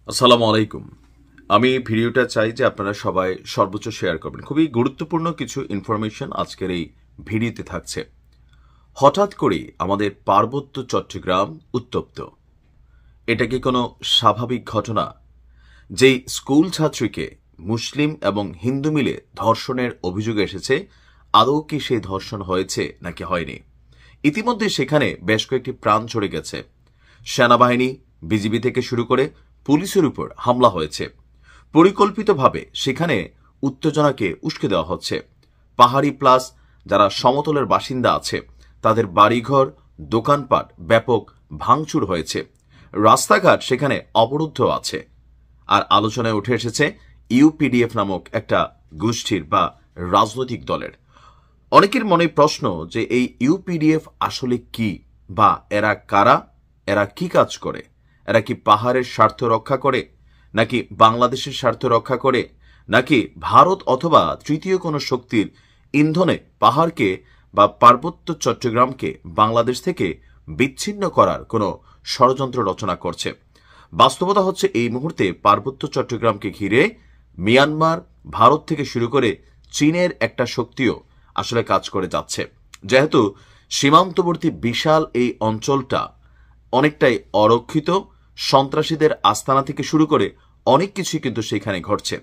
আসসালামু আলাইকুম। আমি ভিডিওটা চাই যে আপনারা সবাই সর্বোচ্চ শেয়ার করবেন। খুবই গুরুত্বপূর্ণ কিছু ইনফরমেশন আজকের এই ভিডিওতে থাকছে। হঠাৎ করেই আমাদের পার্বত্য চট্টগ্রাম উত্তপ্ত। এটা কি কোনো স্বাভাবিক ঘটনা? যেই স্কুল ছাত্রীকে মুসলিম এবং হিন্দু মিলে ধর্ষণের অভিযোগ এসেছে, আদৌ কি সেই ধর্ষণ হয়েছে নাকি হয়নি? ইতিমধ্যে সেখানে বেশ কয়েকটি প্রাণ চড়ে গেছে। সেনাবাহিনী, বিজিবি থেকে শুরু করে পুলিশের উপর হামলা হয়েছে। পরিকল্পিতভাবে সেখানে উত্তেজনাকে উস্কে দেওয়া হচ্ছে। পাহাড়ি প্লাস যারা সমতলের বাসিন্দা আছে তাদের বাড়িঘর, দোকানপাট ব্যাপক ভাঙচুর হয়েছে। রাস্তাঘাট সেখানে অবরুদ্ধ আছে। আর আলোচনায় উঠে এসেছে ইউপিডিএফ নামক একটা গোষ্ঠীর বা রাজনৈতিক দলের। অনেকের মনে প্রশ্ন যে এই ইউপিডিএফ আসলে কি, বা এরা কারা, এরা কি কাজ করে? এরা কি পাহাড়ের স্বার্থ রক্ষা করে, নাকি বাংলাদেশের স্বার্থ রক্ষা করে, নাকি ভারত অথবা তৃতীয় কোনো শক্তির ইন্ধনে পাহাড়কে বা পার্বত্য চট্টগ্রামকে বাংলাদেশ থেকে বিচ্ছিন্ন করার কোনো ষড়যন্ত্র রচনা করছে? বাস্তবতা হচ্ছে এই মুহূর্তে পার্বত্য চট্টগ্রামকে ঘিরে মিয়ানমার, ভারত থেকে শুরু করে চীনের একটা শক্তিও আসলে কাজ করে যাচ্ছে। যেহেতু সীমান্তবর্তী বিশাল এই অঞ্চলটা অনেকটাই অরক্ষিত, সন্ত্রাসীদের আস্তানা থেকে শুরু করে অনেক কিছুই কিন্তু সেখানে ঘটছে।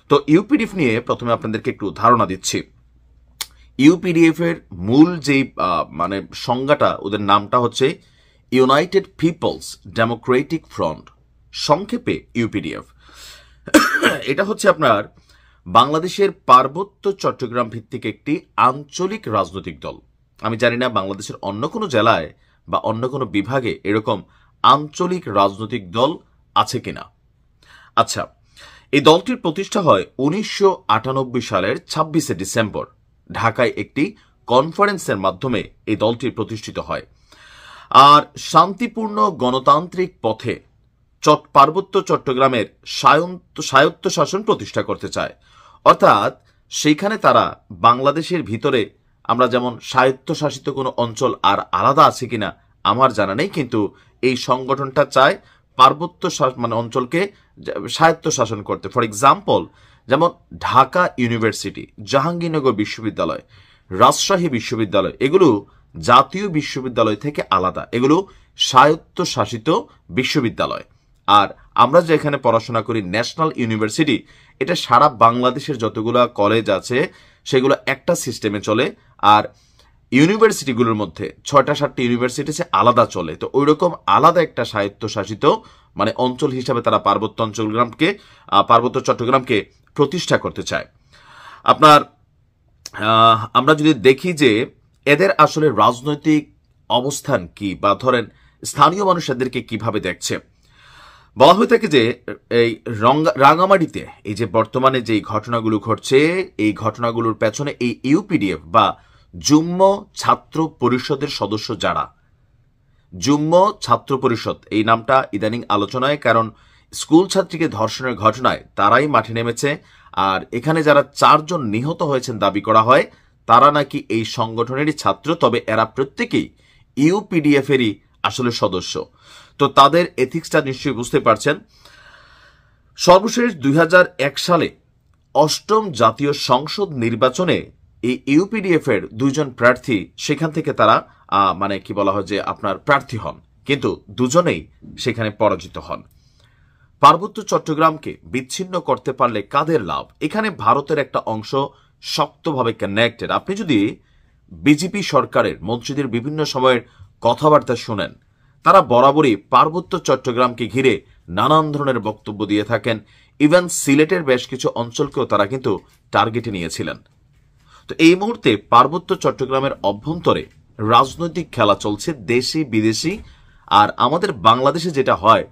তো ইউপিডিএফ নিয়ে প্রথমে আপনাদেরকে একটু ধারণা দিচ্ছি। ইউপিডিএফ এর মূল যেই সংজ্ঞাটা, ওদের নামটা হচ্ছে ইউনাইটেড পিপলস ডেমোক্রেটিক ফ্রন্ট, সংক্ষেপে ইউপিডিএফ। এটা হচ্ছে আপনার বাংলাদেশের পার্বত্য চট্টগ্রাম ভিত্তিক একটি আঞ্চলিক রাজনৈতিক দল। আমি জানি না বাংলাদেশের অন্য কোনো জেলায় বা অন্য কোনো বিভাগে এরকম আঞ্চলিক রাজনৈতিক দল আছে কিনা। আচ্ছা, এই দলটির প্রতিষ্ঠা হয় 1998 সালের 26শে ডিসেম্বর। ঢাকায় একটি কনফারেন্সের মাধ্যমে এই দলটি প্রতিষ্ঠিত হয়। আর শান্তিপূর্ণ গণতান্ত্রিক পথে পার্বত্য চট্টগ্রামের স্বায়ত্ত শাসন প্রতিষ্ঠা করতে চায়। অর্থাৎ সেইখানে তারা বাংলাদেশের ভিতরে আমরা যেমন স্বায়ত্তশাসিত কোনো অঞ্চল আর আলাদা আছে কিনা আমার জানা নেই, কিন্তু এই সংগঠনটা চায় পার্বত্য অঞ্চলকে স্বায়ত্ত শাসন করতে। ফর এক্সাম্পল, যেমন ঢাকা ইউনিভার্সিটি, জাহাঙ্গীরনগর বিশ্ববিদ্যালয়, রাজশাহী বিশ্ববিদ্যালয়, এগুলো জাতীয় বিশ্ববিদ্যালয় থেকে আলাদা, এগুলো স্বায়ত্তশাসিত বিশ্ববিদ্যালয়। আর আমরা যে এখানে পড়াশোনা করি ন্যাশনাল ইউনিভার্সিটি, এটা সারা বাংলাদেশের যতগুলো কলেজ আছে সেগুলো একটা সিস্টেমে চলে। আর ইউনিভার্সিটিগুলোর মধ্যে 6টা-7টি ইউনিভার্সিটি আলাদা চলে। তো ওই রকম আলাদা একটা স্বায়ত্তশাসিত অঞ্চল হিসাবে তারা পার্বত্য চট্টগ্রামকে প্রতিষ্ঠা করতে চায়। আপনার আমরা যদি দেখি যে এদের আসলে রাজনৈতিক অবস্থান কি, বা ধরেন স্থানীয় মানুষ এদেরকে কিভাবে দেখছে, বলা হয়ে থাকে যে এই রাঙামাটিতে এই যে বর্তমানে যে ঘটনাগুলো ঘটছে, এই ঘটনাগুলোর পেছনে এই ইউপিডিএফ বা যুগ্ম ছাত্র পরিষদের সদস্য যারা, যুগ্ম ছাত্র পরিষদ এই নামটা ইদানিং আলোচনায়, কারণ স্কুল ছাত্রীকে ধর্ষণের ঘটনায় তারাই মাঠে নেমেছে। আর এখানে যারা 4 জন নিহত হয়েছেন দাবি করা হয় তারা নাকি এই সংগঠনেরই ছাত্র, তবে এরা প্রত্যেকেই ইউপিডিএফ এরই আসলে সদস্য। তো তাদের এথিক্সটা নিশ্চয়ই বুঝতে পারছেন। সর্বশেষ 2001 সালে 8ম জাতীয় সংসদ নির্বাচনে এই ইউপিডিএফ এর 2 জন প্রার্থী সেখান থেকে তারা কি বলা হয় যে আপনার প্রার্থী হন, কিন্তু দুজনেই সেখানে পরাজিত হন। পার্বত্য চট্টগ্রামকে বিচ্ছিন্ন করতে পারলে কাদের লাভ? এখানে ভারতের একটা অংশ শক্তভাবে কানেক্টেড। আপনি যদি বিজেপি সরকারের মন্ত্রীদের বিভিন্ন সময়ের কথাবার্তা শুনেন, তারা বরাবরই পার্বত্য চট্টগ্রামকে ঘিরে নানান ধরনের বক্তব্য দিয়ে থাকেন। ইভেন সিলেটের বেশ কিছু অঞ্চলকেও তারা কিন্তু টার্গেটে নিয়েছিলেন। তো এই মুহূর্তে পার্বত্য চট্টগ্রামের অভ্যন্তরে রাজনৈতিক খেলা চলছে, দেশি বিদেশি। আর আমাদের বাংলাদেশে যেটা হয়,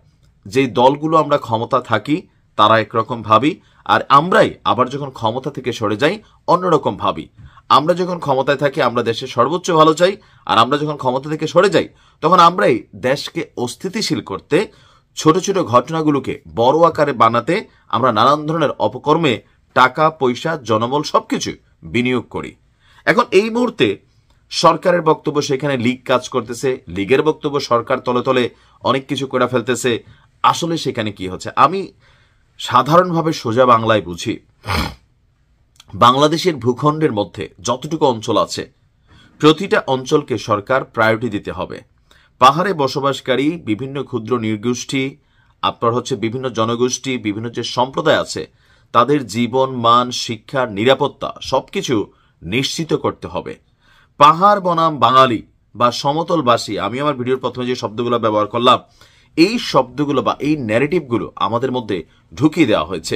যে দলগুলো আমরা ক্ষমতা থাকি তারা একরকম ভাবি, আর আমরাই আবার যখন ক্ষমতা থেকে সরে যাই অন্যরকম ভাবি। আমরা যখন ক্ষমতায় থাকি আমরা দেশের সর্বোচ্চ ভালো চাই, আর আমরা যখন ক্ষমতা থেকে সরে যাই তখন আমরাই দেশকে অস্থিতিশীল করতে, ছোট ছোট ঘটনাগুলোকে বড় আকারে বানাতে আমরা নানান ধরনের অপকর্মে টাকা পয়সা জনবল সবকিছু বিনিয়োগ করি। এখন এই মুহূর্তে সরকারের বক্তব্য সেখানে লীগ কাজ করতেছে, লীগের বক্তব্য সরকার তলে তলে অনেক কিছু করে ফেলতেছে। আসলে সেখানে কি হচ্ছে। আমি সাধারণভাবে সোজা বাংলায় বুঝি, বাংলাদেশের ভূখণ্ডের মধ্যে যতটুকু অঞ্চল আছে প্রতিটা অঞ্চলকে সরকার প্রায়োরিটি দিতে হবে। পাহাড়ে বসবাসকারী বিভিন্ন ক্ষুদ্র নৃগোষ্ঠী, আপনার হচ্ছে বিভিন্ন জনগোষ্ঠী, বিভিন্ন যে সম্প্রদায় আছে, তাদের জীবন মান, শিক্ষা, নিরাপত্তা সবকিছু নিশ্চিত করতে হবে। পাহাড় বনাম বাঙালি বা সমতলবাসী, আমি আমার ভিডিওর প্রথমে যে শব্দগুলো ব্যবহার করলাম, এই শব্দগুলো বা এই ন্যারেটিভগুলো আমাদের মধ্যে ঢুকিয়ে দেওয়া হয়েছে।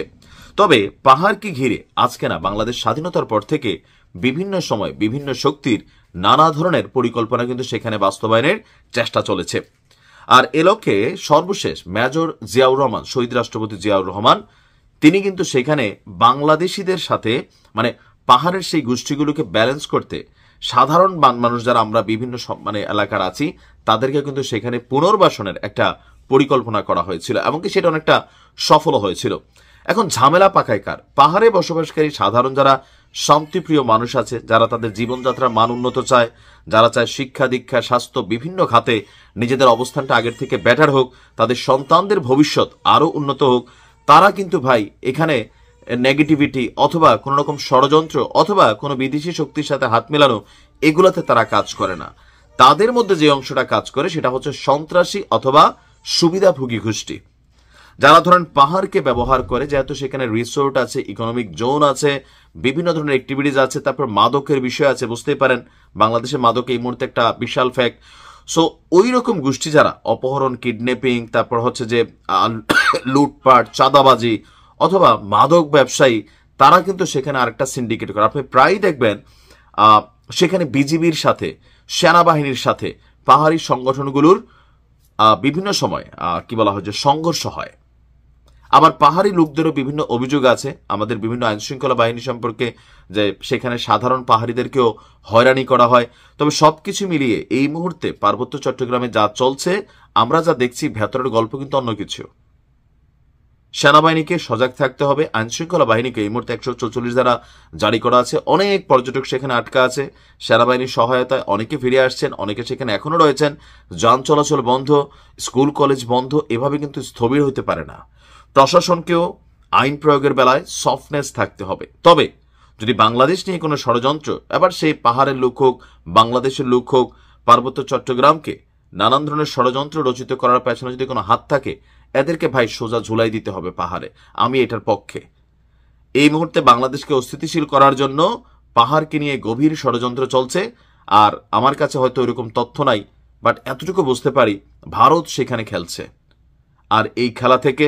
তবে পাহাড়কে ঘিরে আজকে না, বাংলাদেশ স্বাধীনতার পর থেকে বিভিন্ন সময় বিভিন্ন শক্তির নানা ধরনের পরিকল্পনা কিন্তু সেখানে বাস্তবায়নের চেষ্টা চলেছে। আর এ লক্ষ্যে সর্বশেষ মেজর জিয়াউর রহমান, শহীদ রাষ্ট্রপতি জিয়াউর রহমান, তিনি কিন্তু সেখানে বাংলাদেশিদের সাথে মানে পাহাড়ের সেই গোষ্ঠীগুলোকে ব্যালেন্স করতে সাধারণ মানুষ যারা আমরা বিভিন্ন এলাকার আছি তাদেরকে কিন্তু সেখানে পুনর্বাসনের একটা পরিকল্পনা করা হয়েছিল, এমনকি সেটা অনেকটা সফল হয়েছিল। এখন ঝামেলা পাকায় কার? পাহাড়ে বসবাসকারী সাধারণ যারা শান্তিপ্রিয় মানুষ আছে, যারা তাদের জীবনযাত্রার মান উন্নত চায়, যারা চায় শিক্ষা দীক্ষা স্বাস্থ্য বিভিন্ন খাতে নিজেদের অবস্থানটা আগের থেকে বেটার হোক, তাদের সন্তানদের ভবিষ্যৎ আরো উন্নত হোক, তারা কিন্তু ভাই এখানে নেগেটিভিটি অথবা কোন রকম ষড়যন্ত্র অথবা কোনো বিদেশি শক্তির সাথে হাত মেলানো, এগুলাতে তারা কাজ করে না। তাদের মধ্যে যে অংশটা কাজ করে সেটা হচ্ছে সন্ত্রাসী অথবা সুবিধাভোগী গোষ্ঠী, যারা ধরেন পাহাড়কে ব্যবহার করে, যেহেতু সেখানে রিসোর্ট আছে, ইকোনমিক জোন আছে, বিভিন্ন ধরনের অ্যাক্টিভিটিস আছে, তারপর মাদকের বিষয় আছে। বুঝতেই পারেন বাংলাদেশে মাদক এই মুহূর্তে একটা বিশাল ফ্যাক্ট। সো ওই রকম গোষ্ঠী যারা অপহরণ, কিডন্যাপিং, তারপর হচ্ছে যে লুটপাট, চাঁদাবাজি অথবা মাদক ব্যবসায়ী, তারা কিন্তু সেখানে আরেকটা সিন্ডিকেট করে। আপনি প্রায়ই দেখবেন সেখানে বিজিবির সাথে, সেনাবাহিনীর সাথে পাহাড়ি সংগঠনগুলোর বিভিন্ন সময় কি বলা হয় যে সংঘর্ষ হয়। আবার পাহাড়ি লোকদেরও বিভিন্ন অভিযোগ আছে আমাদের বিভিন্ন আইন শৃঙ্খলা বাহিনী সম্পর্কে, যে সেখানে সাধারণ পাহাড়িদেরকেও হয়রানি করা হয়। তবে সবকিছু মিলিয়ে এই মুহূর্তে পার্বত্য চট্টগ্রামে যা চলছে, আমরা যা দেখছি, ভেতরের গল্প কিন্তু অন্য কিছু। সেনাবাহিনীকে সজাগ থাকতে হবে, আইন শৃঙ্খলা বাহিনীকে এই মুহূর্তে 144 ধারা জারি করা আছে। অনেক পর্যটক সেখানে আটকা আছে, সেনাবাহিনীর সহায়তায় অনেকে ফিরে আসছেন, অনেকে সেখানে এখনো রয়েছেন। যান চলাচল বন্ধ, স্কুল কলেজ বন্ধ, এভাবে কিন্তু স্থবির হতে পারে না। প্রশাসনকেও আইন প্রয়োগের বেলায় সফটনেস থাকতে হবে। তবে যদি বাংলাদেশ নিয়ে কোনো ষড়যন্ত্র, এবার সেই পাহাড়ের লোক হোক, বাংলাদেশের লোক হোক, পার্বত্য চট্টগ্রামকে নানান ধরনের ষড়যন্ত্র রচিত করার পেছনে যদি কোনো হাত থাকে, এদেরকে ভাই সোজা ঝুলাই দিতে হবে পাহাড়ে। আমি এটার পক্ষে। এই মুহূর্তে বাংলাদেশকে অস্থিতিশীল করার জন্য পাহাড়কে নিয়ে গভীর ষড়যন্ত্র চলছে। আর আমার কাছে হয়তো এরকম তথ্য নাই, বাট এতটুকু বুঝতে পারি ভারত সেখানে খেলছে। আর এই খেলা থেকে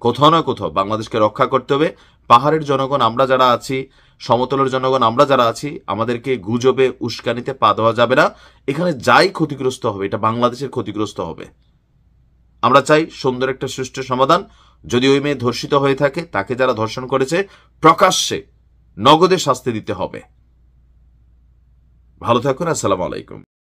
কোথাও না কোথাও বাংলাদেশকে রক্ষা করতে হবে। পাহাড়ের জনগণ আমরা যারা আছি, সমতলের জনগণ আমরা যারা আছি, আমাদেরকে গুজবে উস্কানিতে পা দেওয়া যাবে না। এখানে যাই ক্ষতিগ্রস্ত হবে, এটা বাংলাদেশের ক্ষতিগ্রস্ত হবে। আমরা চাই সুন্দর একটা সুষ্ঠু সমাধান। যদি ওই মেয়ে ধর্ষিত হয়ে থাকে, তাকে যারা ধর্ষণ করেছে প্রকাশ্যে নগদে শাস্তি দিতে হবে। ভালো থাকুন। আসসালামু আলাইকুম।